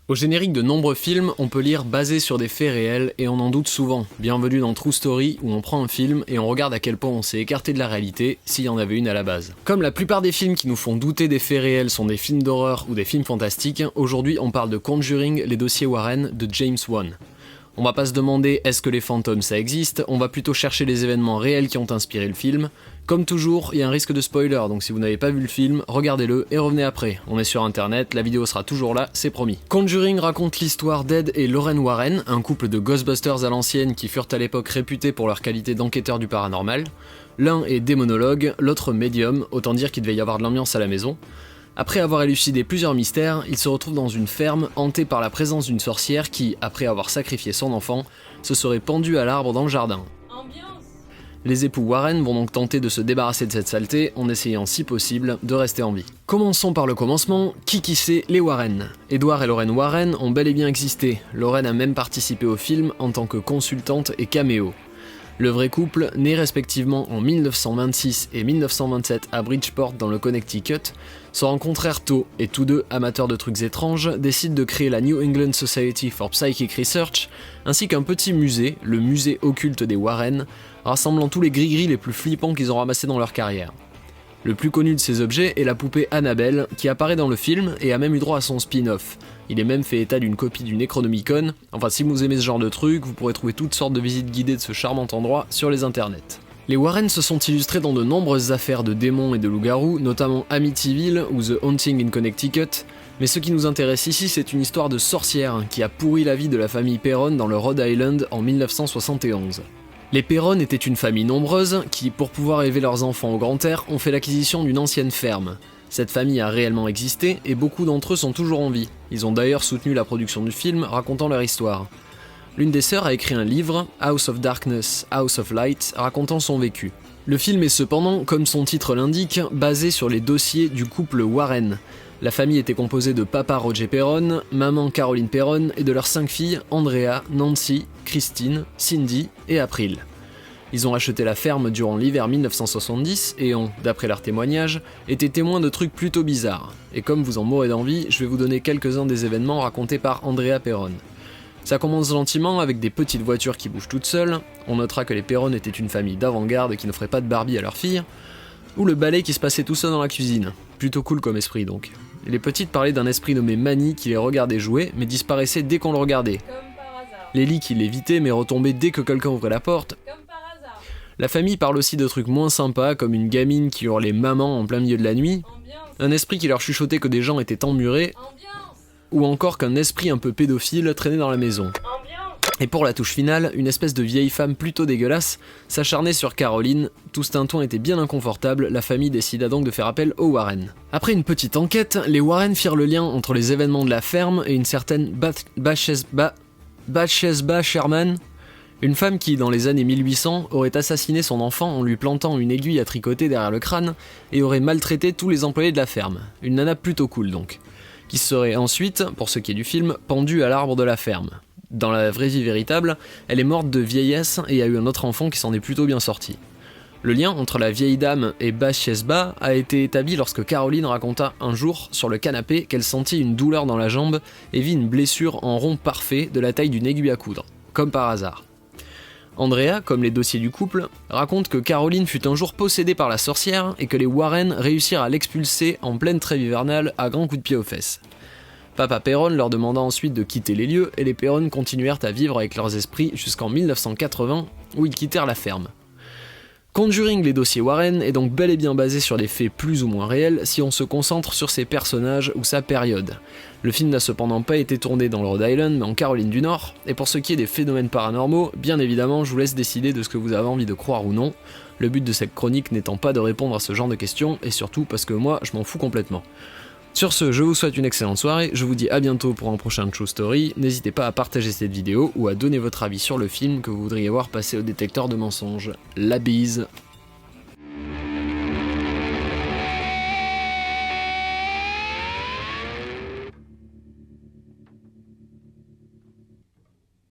Au générique de nombreux films, on peut lire basé sur des faits réels et on en doute souvent. Bienvenue dans True Story où on prend un film et on regarde à quel point on s'est écarté de la réalité s'il y en avait une à la base. Comme la plupart des films qui nous font douter des faits réels sont des films d'horreur ou des films fantastiques, aujourd'hui on parle de Conjuring, les dossiers Warren de James Wan. On va pas se demander est-ce que les fantômes ça existe, on va plutôt chercher les événements réels qui ont inspiré le film. Comme toujours, il y a un risque de spoiler, donc si vous n'avez pas vu le film, regardez-le et revenez après. On est sur internet, la vidéo sera toujours là, c'est promis. Conjuring raconte l'histoire d'Ed et Lorraine Warren, un couple de Ghostbusters à l'ancienne qui furent à l'époque réputés pour leur qualité d'enquêteurs du paranormal. L'un est démonologue, l'autre médium, autant dire qu'il devait y avoir de l'ambiance à la maison. Après avoir élucidé plusieurs mystères, il se retrouve dans une ferme hantée par la présence d'une sorcière qui, après avoir sacrifié son enfant, se serait pendue à l'arbre dans le jardin. Les époux Warren vont donc tenter de se débarrasser de cette saleté en essayant si possible de rester en vie. Commençons par le commencement, qui c'est les Warren? Edward et Lorraine Warren ont bel et bien existé, Lorraine a même participé au film en tant que consultante et caméo. Le vrai couple, né respectivement en 1926 et 1927 à Bridgeport dans le Connecticut, se rencontrèrent tôt et tous deux, amateurs de trucs étranges, décident de créer la New England Society for Psychic Research, ainsi qu'un petit musée, le musée occulte des Warren, rassemblant tous les gris-gris les plus flippants qu'ils ont ramassés dans leur carrière. Le plus connu de ces objets est la poupée Annabelle, qui apparaît dans le film et a même eu droit à son spin-off. Il est même fait état d'une copie du Necronomicon, enfin si vous aimez ce genre de truc, vous pourrez trouver toutes sortes de visites guidées de ce charmant endroit sur les internets. Les Warren se sont illustrés dans de nombreuses affaires de démons et de loups-garous, notamment Amityville ou The Haunting in Connecticut, mais ce qui nous intéresse ici c'est une histoire de sorcière qui a pourri la vie de la famille Perron dans le Rhode Island en 1971. Les Perron étaient une famille nombreuse qui, pour pouvoir élever leurs enfants au grand air, ont fait l'acquisition d'une ancienne ferme. Cette famille a réellement existé et beaucoup d'entre eux sont toujours en vie. Ils ont d'ailleurs soutenu la production du film racontant leur histoire. L'une des sœurs a écrit un livre, House of Darkness, House of Light, racontant son vécu. Le film est cependant, comme son titre l'indique, basé sur les dossiers du couple Warren. La famille était composée de papa Roger Perron, maman Caroline Perron et de leurs 5 filles Andrea, Nancy, Christine, Cindy et April. Ils ont acheté la ferme durant l'hiver 1970 et ont, d'après leurs témoignages, été témoins de trucs plutôt bizarres. Et comme vous en mourrez d'envie, je vais vous donner quelques-uns des événements racontés par Andrea Perron. Ça commence gentiment avec des petites voitures qui bougent toutes seules, on notera que les Perron étaient une famille d'avant-garde qui ne ferait pas de Barbie à leurs filles, ou le balai qui se passait tout seul dans la cuisine. Plutôt cool comme esprit donc. Les petites parlaient d'un esprit nommé Manny qui les regardait jouer mais disparaissait dès qu'on le regardait. Comme par hasard. Les lits qui l'évitaient mais retombaient dès que quelqu'un ouvrait la porte. Comme par hasard. La famille parle aussi de trucs moins sympas comme une gamine qui hurlait maman en plein milieu de la nuit, Ambiance. un esprit qui leur chuchotait que des gens étaient emmurés, Ambiance. ou encore qu'un esprit un peu pédophile traînait dans la maison. Ambiance. Et pour la touche finale, une espèce de vieille femme plutôt dégueulasse s'acharnait sur Caroline. Tout ce tintouin était bien inconfortable, la famille décida donc de faire appel aux Warren. Après une petite enquête, les Warren firent le lien entre les événements de la ferme et une certaine Bathsheba Sherman, une femme qui, dans les années 1800, aurait assassiné son enfant en lui plantant une aiguille à tricoter derrière le crâne et aurait maltraité tous les employés de la ferme. Une nana plutôt cool donc, qui serait ensuite, pour ce qui est du film, pendue à l'arbre de la ferme. Dans la vraie vie véritable, elle est morte de vieillesse et a eu un autre enfant qui s'en est plutôt bien sorti. Le lien entre la vieille dame et Bathsheba a été établi lorsque Caroline raconta un jour sur le canapé qu'elle sentit une douleur dans la jambe et vit une blessure en rond parfait de la taille d'une aiguille à coudre, comme par hasard. Andrea, comme les dossiers du couple, raconte que Caroline fut un jour possédée par la sorcière et que les Warren réussirent à l'expulser en pleine trêve hivernale à grands coups de pied aux fesses. Papa Perron leur demanda ensuite de quitter les lieux et les Perron continuèrent à vivre avec leurs esprits jusqu'en 1980 où ils quittèrent la ferme. Conjuring les dossiers Warren est donc bel et bien basé sur des faits plus ou moins réels si on se concentre sur ses personnages ou sa période. Le film n'a cependant pas été tourné dans le Rhode Island mais en Caroline du Nord, et pour ce qui est des phénomènes paranormaux, bien évidemment je vous laisse décider de ce que vous avez envie de croire ou non, le but de cette chronique n'étant pas de répondre à ce genre de questions, et surtout parce que moi je m'en fous complètement. Sur ce, je vous souhaite une excellente soirée, je vous dis à bientôt pour un prochain True Story, n'hésitez pas à partager cette vidéo ou à donner votre avis sur le film que vous voudriez voir passer au détecteur de mensonges. La bise!